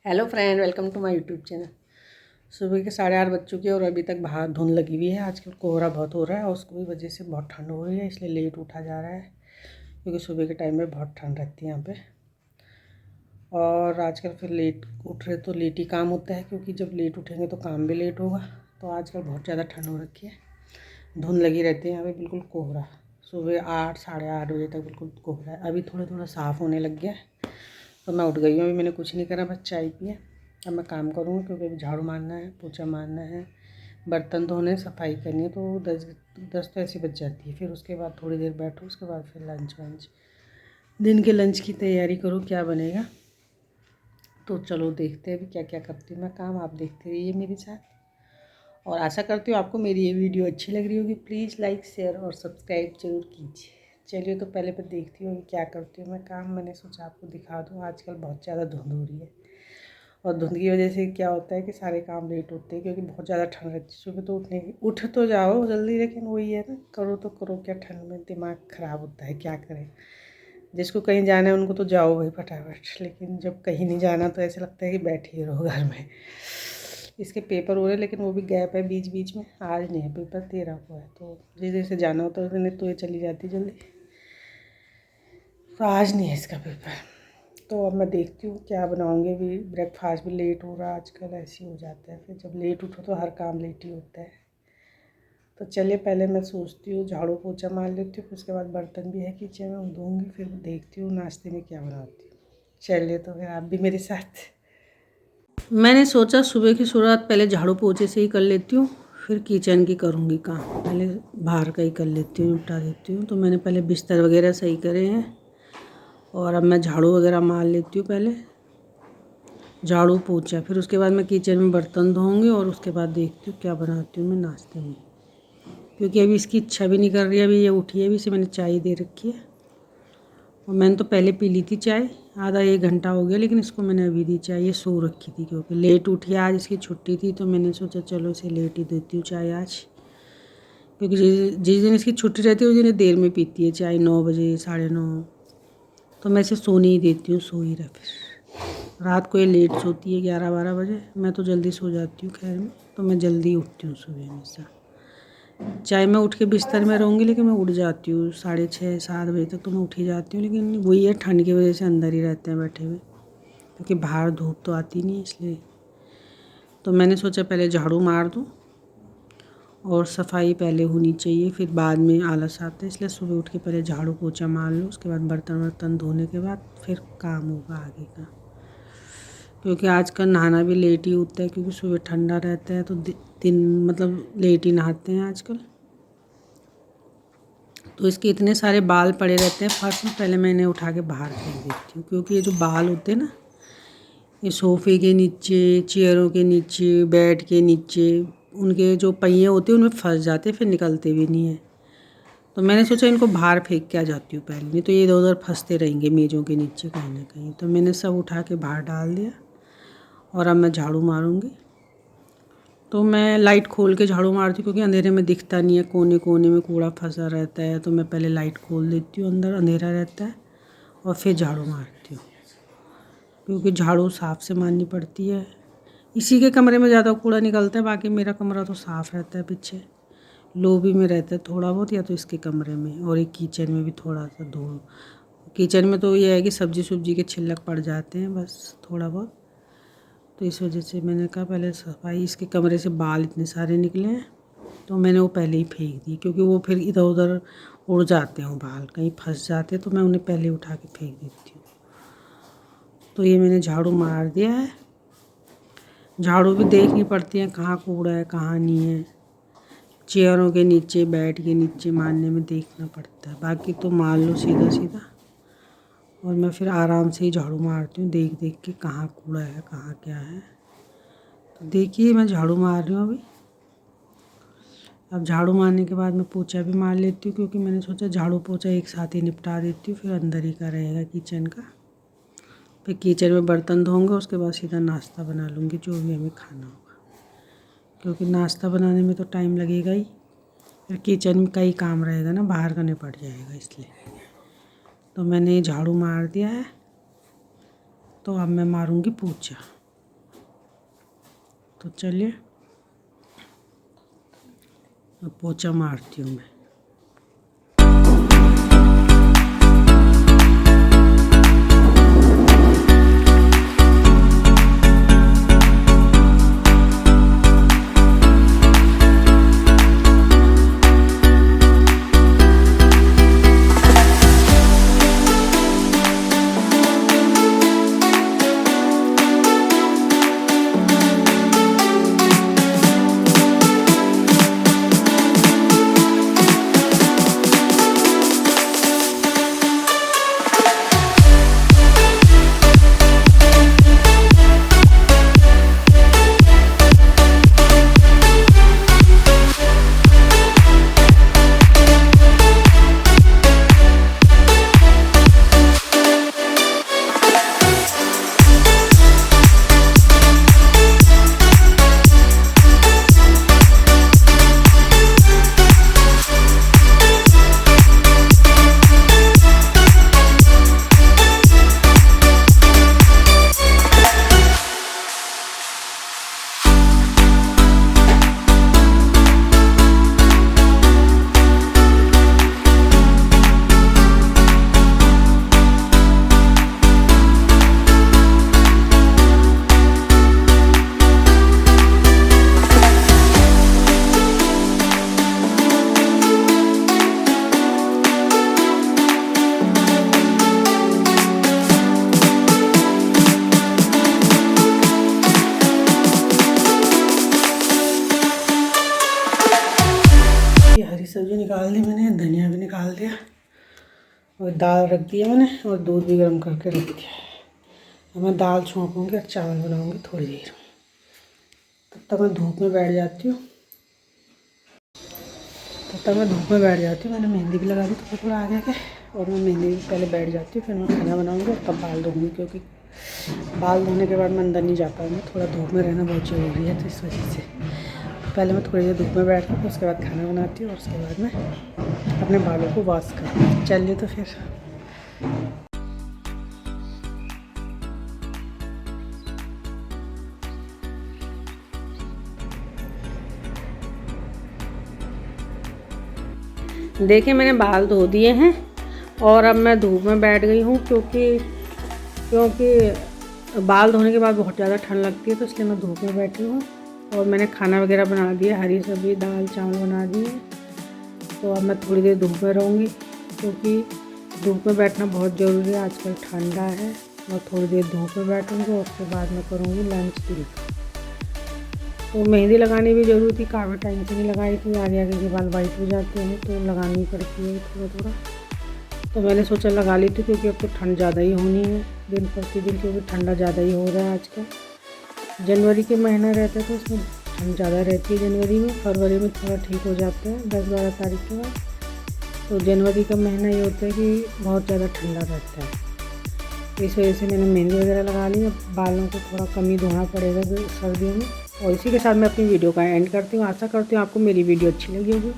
Hello friend, welcome to my YouTube channel. सुबह के 8:30 बज चुके हैं और अभी तक बाहर धुंध लगी हुई है। आजकल कोहरा बहुत हो रहा है और उसकी वजह से बहुत ठंड हो रही है, इसलिए लेट उठा जा रहा है क्योंकि सुबह के टाइम में बहुत ठंड रहती है यहाँ पे। और आजकल फिर लेट उठ रहे तो लेट ही काम होता है, क्योंकि जब लेट उठेंगे तो काम भी लेट होगा। तो आजकल बहुत ज़्यादा ठंड हो रखी है, धुंध लगी रहती है यहाँ पर, बिल्कुल कोहरा। सुबह 8 साढ़े 8 बजे तक बिल्कुल कोहरा है। अभी थोड़ा थोड़ा साफ़ होने लग गया है तो मैं उठ गई हूँ। अभी मैंने कुछ नहीं करा, बस चाय पिए। अब मैं काम करूँगी क्योंकि अभी झाड़ू मारना है, पोछा मारना है, बर्तन धोने, सफाई करनी है। तो 10 तो ऐसी बज जाती है। फिर उसके बाद थोड़ी देर बैठो, उसके बाद फिर लंच वंच, दिन के लंच की तैयारी करो, क्या बनेगा। तो चलो देखते हैं अभी क्या क्या करती हूँ मैं काम। आप देखते रहिए मेरे साथ और आशा करती हूँ आपको मेरी ये वीडियो अच्छी लग रही होगी। प्लीज़ लाइक, शेयर और सब्सक्राइब जरूर कीजिए। चलिए तो पहले पर देखती हूँ अभी क्या करती हूँ मैं काम। मैंने सोचा आपको दिखा दूँ। आजकल बहुत ज़्यादा धुंध हो रही है और धुंध की वजह से क्या होता है कि सारे काम लेट होते हैं, क्योंकि बहुत ज़्यादा ठंड रहती है। सुबह तो उठ तो जाओ जल्दी, लेकिन वही है ना, करो तो करो क्या, ठंड में दिमाग ख़राब होता है, क्या करें। जिसको कहीं जाना है उनको तो जाओ भाई फटाफट, लेकिन जब कहीं नहीं जाना तो ऐसा लगता है कि बैठे ही रहो घर में। इसके पेपर हो रहे हैं, लेकिन वो भी गैप है बीच बीच में। आज नहीं है पेपर, 13 को है। तो जिस जैसे जाना होता है उस दिन तो ये चली जाती जल्दी, तो आज नहीं है इसका पेपर। तो अब मैं देखती हूँ क्या बनाऊँगी। अभी ब्रेकफास्ट भी लेट हो रहा है, आजकल ऐसे ही हो जाता है। फिर जब लेट उठो तो हर काम लेट ही होता है। तो चलिए पहले मैं सोचती हूँ झाड़ू पोछा मार लेती हूँ, फिर उसके बाद बर्तन भी है किचन में, धोऊँगी। फिर देखती हूँ नाश्ते में क्या बनाती हूँ। चलिए तो फिर आप भी मेरे साथ। मैंने सोचा सुबह की शुरुआत पहले झाड़ू पोछे से ही कर लेती हूँ, फिर किचन की करूँगी काम। पहले बाहर का ही कर लेती हूँ, निपटा देती हूँ। तो मैंने पहले बिस्तर वगैरह सही करे हैं और अब मैं झाड़ू वगैरह मार लेती हूँ। पहले झाड़ू पोछा, फिर उसके बाद मैं किचन में बर्तन धोऊंगी और उसके बाद देखती हूँ क्या बनाती हूँ मैं नाश्ते में, क्योंकि अभी इसकी इच्छा भी नहीं कर रही है। अभी ये उठी है, अभी इसे मैंने चाय दे रखी है और मैंने तो पहले पी ली थी चाय, आधा 1 घंटा हो गया, लेकिन इसको मैंने अभी दी चाय। ये सो रखी थी क्योंकि लेट उठी, आज इसकी छुट्टी थी, तो मैंने सोचा चलो इसे लेट ही देती हूँ चाय आज, क्योंकि जिस दिन इसकी छुट्टी रहती है उस दिन देर में पीती है चाय, 9 बजे 9:30। तो मैं इसे सोने ही देती हूँ, सो ही रहा। फिर रात को ये लेट सोती है 11-12 बजे, मैं तो जल्दी सो जाती हूँ। खैर में तो मैं जल्दी उठती हूँ सुबह हमेशा। चाहे मैं उठ के बिस्तर में रहूँगी, लेकिन मैं उठ जाती हूँ 6:30-7 बजे तक तो मैं उठ ही जाती हूँ। लेकिन वही है, ठंड की वजह से अंदर ही रहते हैं बैठे हुए, क्योंकि बाहर धूप तो आती नहीं, इसलिए। तो मैंने सोचा पहले झाड़ू मार दूँ और सफाई पहले होनी चाहिए, फिर बाद में आलस आता है। इसलिए सुबह उठ के पहले झाड़ू पोछा मार लो, उसके बाद बर्तन वर्तन धोने के बाद फिर काम होगा आगे का। क्योंकि आजकल नहाना भी लेट ही होता है, क्योंकि सुबह ठंडा रहता है तो दिन मतलब लेट ही नहाते हैं आजकल। तो इसके इतने सारे बाल पड़े रहते हैं फर्श में, पहले मैं इन्हें उठा के बाहर फेंक देती हूँ। क्योंकि ये जो बाल होते हैं ना, ये सोफ़े के नीचे, चेयरों के नीचे, बेड के नीचे, उनके जो पहिए होते हैं उनमें फंस जाते हैं, फिर निकलते भी नहीं है। तो मैंने सोचा इनको बाहर फेंक के आ जाती हूँ पहले, नहीं तो ये इधर उधर फंसते रहेंगे मेज़ों के नीचे कहीं ना कहीं। तो मैंने सब उठा के बाहर डाल दिया और अब मैं झाड़ू मारूंगी। तो मैं लाइट खोल के झाड़ू मारती हूँ, क्योंकि अंधेरे में दिखता नहीं है, कोने कोने में कूड़ा फंसा रहता है। तो मैं पहले लाइट खोल देती हूँ, अंदर अंधेरा रहता है, और फिर झाड़ू मारती हूँ, क्योंकि झाड़ू साफ से मारनी पड़ती है। इसी के कमरे में ज़्यादा कूड़ा निकलता है, बाकी मेरा कमरा तो साफ़ रहता है। पीछे लोबी में रहता है थोड़ा बहुत, या तो इसके कमरे में, और एक किचन में भी थोड़ा सा धूल। किचन में तो ये है कि सब्जी के छिलक पड़ जाते हैं बस थोड़ा बहुत। तो इस वजह से मैंने कहा पहले सफाई। इसके कमरे से बाल इतने सारे निकले हैं तो मैंने वो पहले ही फेंक दिए, क्योंकि वो फिर इधर उधर उड़ जाते हैं, बाल कहीं फंस जाते हैं, तो मैं उन्हें पहले उठा के फेंक देती हूँ। तो ये मैंने झाड़ू मार दिया है। झाड़ू भी देखनी पड़ती है कहाँ कूड़ा है कहाँ नहीं है। चेयरों के नीचे, बेड के नीचे मारने में देखना पड़ता है, बाकी तो मार लो सीधा सीधा। और मैं फिर आराम से ही झाड़ू मारती हूँ, देख देख के कहाँ कूड़ा है कहाँ क्या है। तो देखिए मैं झाड़ू मार रही हूँ अभी। अब झाड़ू मारने के बाद मैं पोछा भी मार लेती हूँ, क्योंकि मैंने सोचा झाड़ू पोछा एक साथ ही निपटा देती हूँ, फिर अंदर ही का रहेगा किचन का। फिर किचन में बर्तन धोऊंगा, उसके बाद सीधा नाश्ता बना लूँगी जो भी हमें खाना होगा, क्योंकि नाश्ता बनाने में तो टाइम लगेगा ही, फिर किचन का ही काम रहेगा ना, बाहर का निपट जाएगा। इसलिए तो मैंने झाड़ू मार दिया है। तो अब मैं मारूँगी पोछा। तो चलिए अब पोछा मारती हूँ मैं। हरी सब्जी निकाल दी मैंने, धनिया भी निकाल दिया और दाल रख दिया मैंने और दूध भी गर्म करके रख दिया। अब मैं दाल छोंकूँगी और चावल बनाऊँगी थोड़ी देर में। तब तक मैं धूप में बैठ जाती हूँ मैंने मेहंदी भी लगा दी थोड़ा आगे के, और मैं मेहंदी भी पहले बैठ जाती हूँ, फिर मैं खाना बनाऊँगी और तब बाल धोऊँगी, क्योंकि बाल धोने के बाद मैं अंदर नहीं जा पाऊँगी। थोड़ा धूप में रहना बहुत ज़रूरी है, तो इस वजह से पहले मैं थोड़ी देर धूप में बैठ कर उसके बाद खाना बनाती हूँ और उसके बाद मैं अपने बालों को वॉश करती हूँ। चलिए तो फिर देखिए मैंने बाल धो दिए हैं और अब मैं धूप में बैठ गई हूँ, क्योंकि बाल धोने के बाद बहुत ज़्यादा ठंड लगती है, तो इसलिए मैं धूप में बैठी हूँ। और मैंने खाना वगैरह बना दिया, हरी सब्ज़ी दाल चावल बना दिए। तो अब मैं थोड़ी देर धूप में रहूँगी, क्योंकि धूप में बैठना बहुत ज़रूरी है, आजकल ठंडा है। और थोड़ी देर धूप में बैठूँगी और उसके बाद मैं करूँगी लंच की। तो मेहंदी लगानी भी ज़रूरी थी, काफ़ी टाइम से नहीं लगाई थी, आगे आगे के बाल वाइट हो जाते हैं तो लगानी पड़ती है थोड़ा। तो मैंने सोचा लगा ली थी, क्योंकि अब तो ठंड ज़्यादा ही होनी है दिन प्रतिदिन, क्योंकि ठंडा ज़्यादा ही हो रहा है आजकल। जनवरी के महीना रहता है तो उसमें ठंड ज़्यादा रहती है जनवरी में, फरवरी में थोड़ा ठीक हो जाता है 10-12 तारीख के बाद। तो जनवरी का महीना ये होता है कि बहुत ज़्यादा ठंडा रहता है, इस वजह से मैंने मेहंदी वगैरह लगा ली। अब बालों को थोड़ा कम ही धोना पड़ेगा सर्दियों में। और इसी के साथ मैं अपनी वीडियो का एंड करती हूँ। आशा करती हूँ आपको मेरी वीडियो अच्छी लगी होगी।